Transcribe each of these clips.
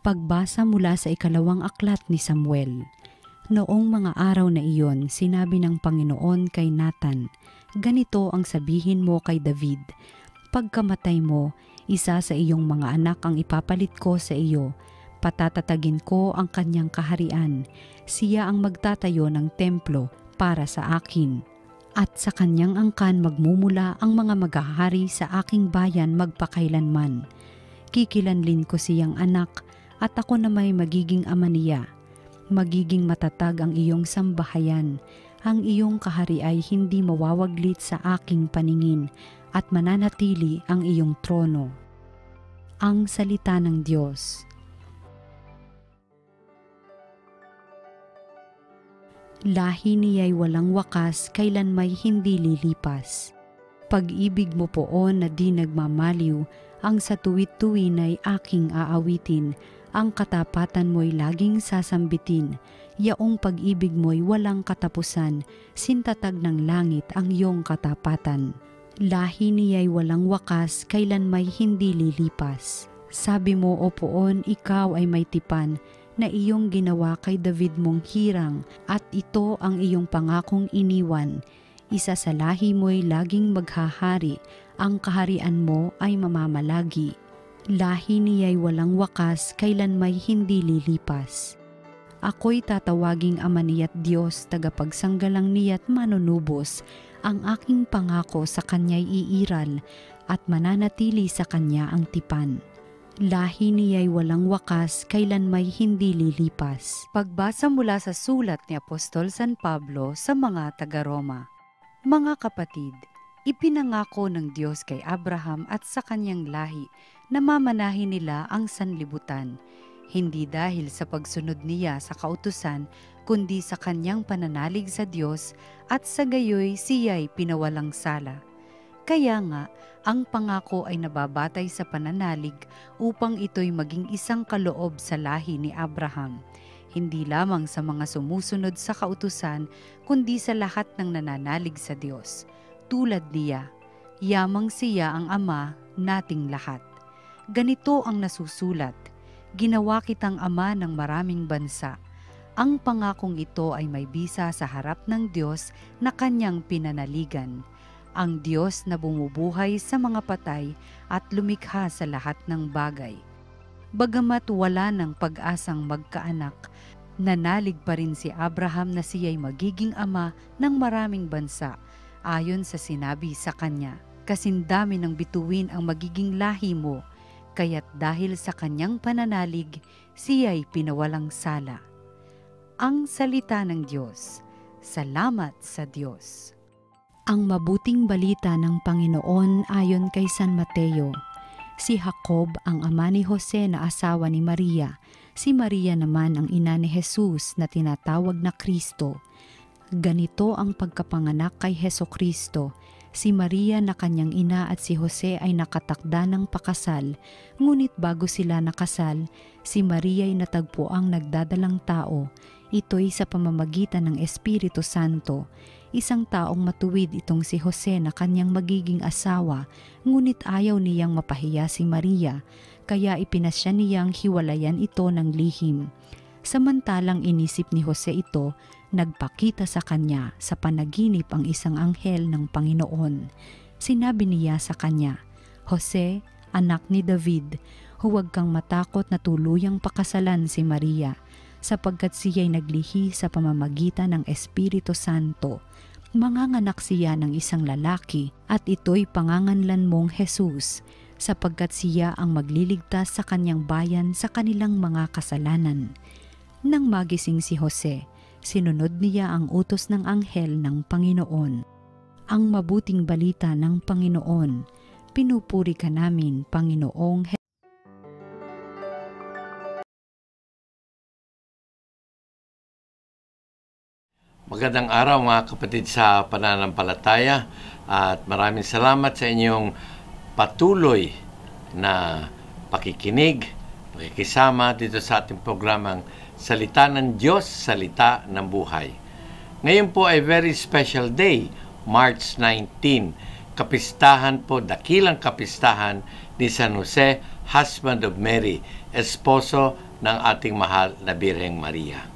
Pagbasa mula sa ikalawang aklat ni Samuel. Noong mga araw na iyon, sinabi ng Panginoon kay Nathan, "Ganito ang sabihin mo kay David, pagkamatay mo, isa sa iyong mga anak ang ipapalit ko sa iyo. Patatatagin ko ang kanyang kaharian. Siya ang magtatayo ng templo para sa akin. At sa kanyang angkan magmumula ang mga maghahari sa aking bayan magpakailanman. Kikilanlin ko siyang anak, at ako na may magiging ama niya. Magiging matatag ang iyong sambahayan. Ang iyong kahari ay hindi mawawaglit sa aking paningin, at mananatili ang iyong trono." Ang salita ng Diyos. Lahi niya'y walang wakas, kailan may hindi lilipas. Pag-ibig mo poon na di nagmamaliw, ang sa tuwid-tuwin ay aking aawitin. Ang katapatan mo'y laging sasambitin, yaong pag-ibig mo'y walang katapusan, sintatag ng langit ang iyong katapatan. Lahi niya'y walang wakas, kailan may hindi lilipas. Sabi mo, o poon, ikaw ay may tipan, na iyong ginawa kay David mong hirang, at ito ang iyong pangakong iniwan. Isa sa lahi mo'y laging maghahari, ang kaharian mo ay mamamalagi. Lahi niya'y walang wakas, kailan may hindi lilipas. Ako'y tatawaging ama niya't Diyos, tagapagsanggalang niya't manunubos. Ang aking pangako sa kanya'y iiral, at mananatili sa kanya ang tipan. Lahi niya'y walang wakas, kailan may hindi lilipas. Pagbasa mula sa sulat ni Apostol San Pablo sa mga taga-Roma. Mga kapatid, ipinangako ng Diyos kay Abraham at sa kanyang lahi na mamanahin nila ang sanlibutan, hindi dahil sa pagsunod niya sa kautusan, kundi sa kanyang pananalig sa Diyos, at sa gayoy siya'y pinawalang sala. Kaya nga, ang pangako ay nababatay sa pananalig upang ito'y maging isang kaloob sa lahi ni Abraham, hindi lamang sa mga sumusunod sa kautusan, kundi sa lahat ng nananalig sa Diyos. Tulad niya, yamang siya ang ama nating lahat. Ganito ang nasusulat, "Ginawa kitang ama ng maraming bansa." Ang pangakong ito ay may bisa sa harap ng Diyos na kanyang pinanaligan. Ang Diyos na bumubuhay sa mga patay at lumikha sa lahat ng bagay. Bagamat wala ng pag-asang magkaanak, nanalig pa rin si Abraham na siya'y magiging ama ng maraming bansa, ayon sa sinabi sa kanya, "Kasindami ng bituin ang magiging lahi mo," kaya't dahil sa kanyang pananalig, siya'y pinawalang sala. Ang salita ng Diyos. Salamat sa Diyos. Ang mabuting balita ng Panginoon ayon kay San Mateo. Si Jacob ang ama ni Jose na asawa ni Maria. Si Maria naman ang ina ni Jesus na tinatawag na Kristo. Ganito ang pagkapanganak kay Hesukristo. Si Maria na kanyang ina at si Jose ay nakatakda ng pakasal, ngunit bago sila nakasal, si Maria ay natagpuang nagdadalang tao. Ito'y sa pamamagitan ng Espiritu Santo. Isang taong matuwid itong si Jose na kanyang magiging asawa, ngunit ayaw niyang mapahiya si Maria, kaya ipinasya niyang hiwalayan ito ng lihim. Samantalang inisip ni Jose ito, nagpakita sa kanya sa panaginip ang isang anghel ng Panginoon. Sinabi niya sa kanya, "Jose, anak ni David, huwag kang matakot na tuluyang pakasalan si Maria, sapagkat siya'y naglihi sa pamamagitan ng Espiritu Santo. Manganganak siya ng isang lalaki at ito'y panganganlan mong Jesus, sapagkat siya ang magliligtas sa kanyang bayan sa kanilang mga kasalanan." Nang magising si Jose, sinunod niya ang utos ng anghel ng Panginoon. Ang mabuting balita ng Panginoon. Pinupuri ka namin, Panginoong Magandang araw mga kapatid sa pananampalataya at maraming salamat sa inyong patuloy na pakikinig, pakikisama dito sa ating programang Salita ng Diyos, Salita ng Buhay. Ngayon po ay very special day, March 19. Kapistahan po, dakilang kapistahan ni San Jose, husband of Mary, esposo ng ating mahal na Birheng Maria.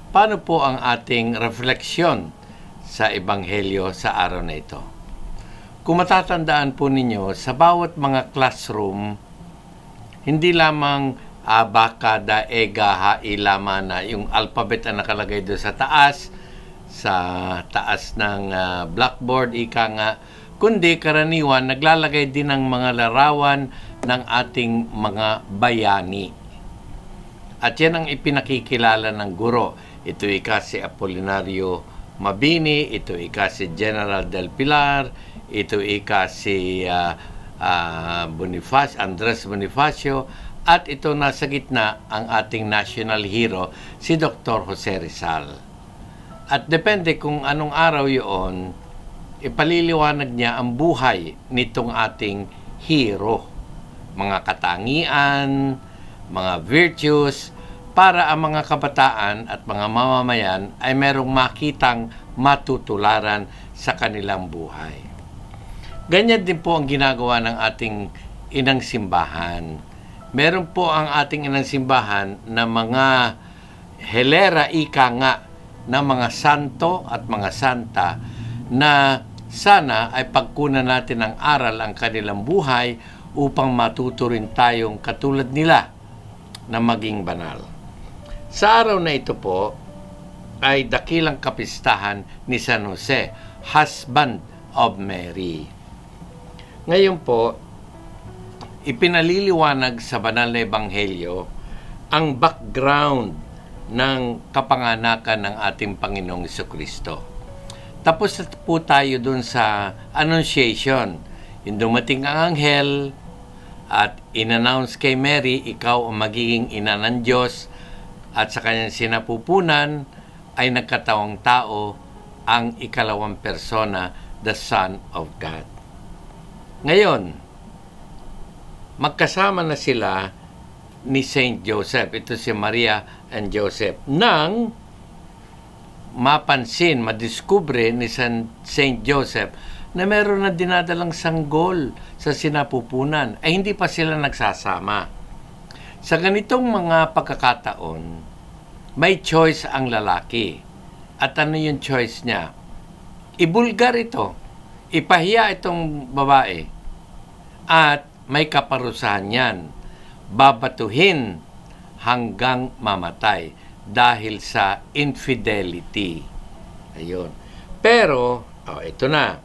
Paano po ang ating refleksyon sa Ebanghelyo sa araw na ito? Kung matatandaan po ninyo, sa bawat mga classroom, hindi lamang baka, da, ega, ha, ilama na yung alphabet ang nakalagay doon sa taas ng blackboard, ika nga, kundi karaniwan naglalagay din ng mga larawan ng ating mga bayani. At yan ang ipinakikilala ng guro. Ito ika si Apolinario Mabini, ito ika si General del Pilar, ito ika si Andres Bonifacio, at ito nasa gitna ang ating national hero, si Dr. Jose Rizal. At depende kung anong araw yun, ipaliliwanag niya ang buhay nitong ating hero. Mga katangian, mga virtues, para ang mga kabataan at mga mamamayan ay merong makitang matutularan sa kanilang buhay. Ganyan din po ang ginagawa ng ating inang simbahan. Meron po ang ating inang simbahan na mga helera, ika nga, na mga santo at mga santa na sana ay pagkunan natin ng aral ang kanilang buhay upang matuto rin tayong katulad nila na maging banal. Sa araw na ito po ay dakilang kapistahan ni San Jose, husband of Mary. Ngayon po, ipinaliliwanag sa banal na ebanghelyo ang background ng kapanganakan ng ating Panginoong Jesucristo. Tapos na po tayo dun sa Annunciation. Yung dumating ang anghel at in-announce kay Mary, ikaw ang magiging ina ng Diyos, at sa kanyang sinapupunan ay nagkatawang tao ang ikalawang persona, the Son of God. Ngayon, magkasama na sila ni Saint Joseph, ito si Maria and Joseph, nang mapansin, madiskubre ni Saint Joseph na meron na dinadalang sanggol sa sinapupunan, ay hindi pa sila nagsasama. Sa ganitong mga pagkakataon, may choice ang lalaki. At ano yung choice niya? Ibulgar ito. Ipahiya itong babae. At may kaparusahan yan. Babatuhin hanggang mamatay dahil sa infidelity. Ayun. Pero, ito na.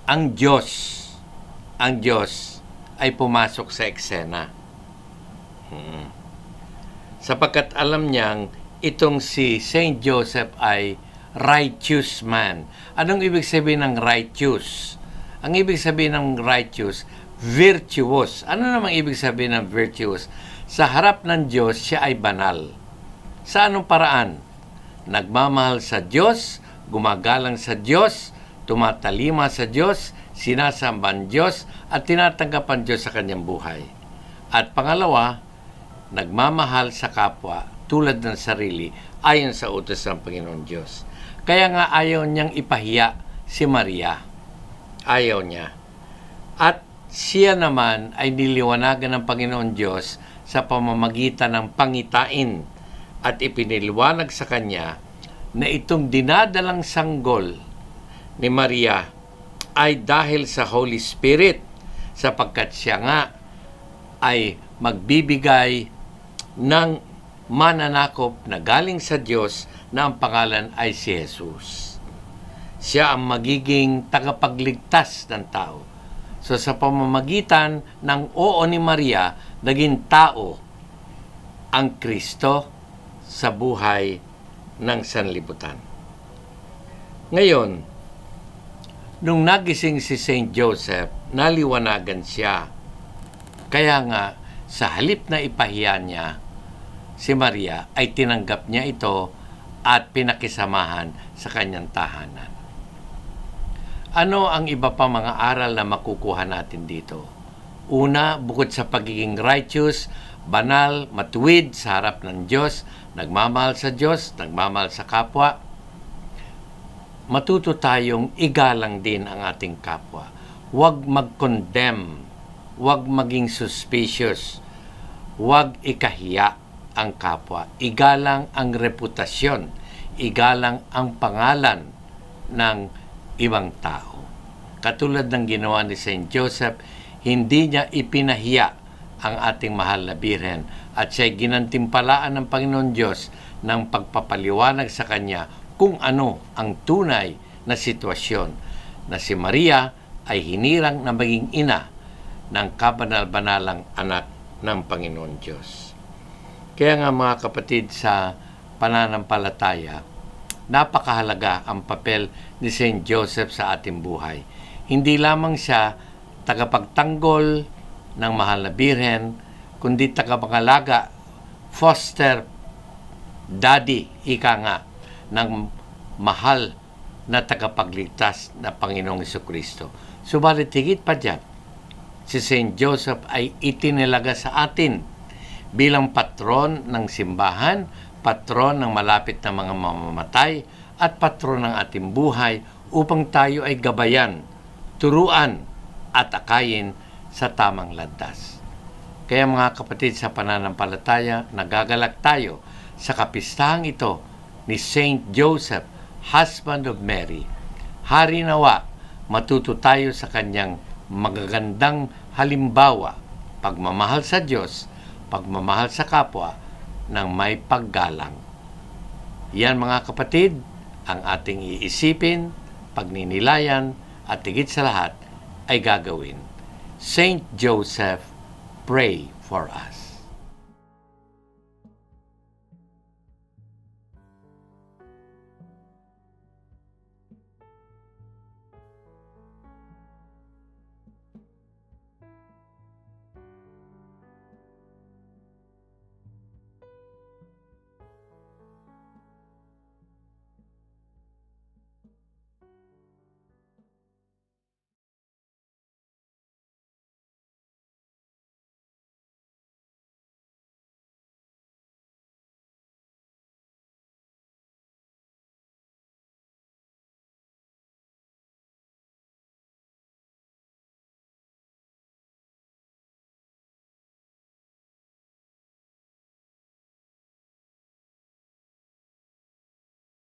Ang Diyos ay pumasok sa eksena. Sapagkat alam niyang itong si Saint Joseph ay righteous man. Anong ibig sabihin ng righteous? Ang ibig sabihin ng righteous, virtuous. Ano namang ibig sabihin ng virtuous? Sa harap ng Diyos, siya ay banal. Sa anong paraan? Nagmamahal sa Diyos, gumagalang sa Diyos, tumatalima sa Diyos, sinasamba ang Diyos, at tinatanggap ang Diyos sa kanyang buhay. At pangalawa, nagmamahal sa kapwa tulad ng sarili ayon sa utos ng Panginoon Diyos. Kaya nga ayaw niyang ipahiya si Maria. Ayaw niya. At siya naman ay niliwanagan ng Panginoon Diyos sa pamamagitan ng pangitain at ipiniliwanag sa kanya na itong dinadalang sanggol ni Maria ay dahil sa Holy Spirit, sapagkat siya nga ay magbibigay ng mananakop na galing sa Diyos na ang pangalan ay si Jesus. Siya ang magiging tagapagligtas ng tao. So sa pamamagitan ng oo ni Maria, naging tao ang Kristo sa buhay ng sanlibutan. Ngayon, nung nagising si Saint Joseph, naliwanagan siya. Kaya nga, sa halip na ipahiya niya, si Maria ay tinanggap niya ito at pinakisamahan sa kanyang tahanan. Ano ang iba pa mga aral na makukuha natin dito? Una, bukod sa pagiging righteous, banal, matuwid sa harap ng Diyos, nagmamahal sa Diyos, nagmamahal sa kapwa, matuto tayong igalang din ang ating kapwa. Huwag mag-condemn, huwag maging suspicious, huwag ikahiya ang kapwa. Igalang ang reputasyon, igalang ang pangalan ng ibang tao. Katulad ng ginawa ni Saint Joseph, hindi niya ipinahiya ang ating mahal na Birhen at siya'y ginantimpalaan ng Panginoon Diyos ng pagpapaliwanag sa kanya kung ano ang tunay na sitwasyon na si Maria ay hinirang na maging ina ng kabanal-banalang anak ng Panginoon Diyos. Kaya nga mga kapatid, sa pananampalataya, napakahalaga ang papel ni Saint Joseph sa ating buhay. Hindi lamang siya tagapagtanggol ng mahal na Birhen, kundi tagapangalaga, foster daddy, ika nga, ng mahal na tagapagligtas na Panginoong Jesucristo. Subalit higit pa dyan, si Saint Joseph ay itinilaga sa atin bilang patron ng simbahan, patron ng malapit na mga mamamatay, at patron ng ating buhay upang tayo ay gabayan, turuan, at akayin sa tamang landas. Kaya mga kapatid, sa pananampalataya, nagagalak tayo sa kapistahang ito ni Saint Joseph, husband of Mary. Hari nawa, matuto tayo sa kanyang magagandang halimbawa, pagmamahal sa Diyos, pagmamahal sa kapwa, ng may paggalang. Yan mga kapatid, ang ating iisipin, pagninilayan, at higit sa lahat ay gagawin. Saint Joseph, pray for us.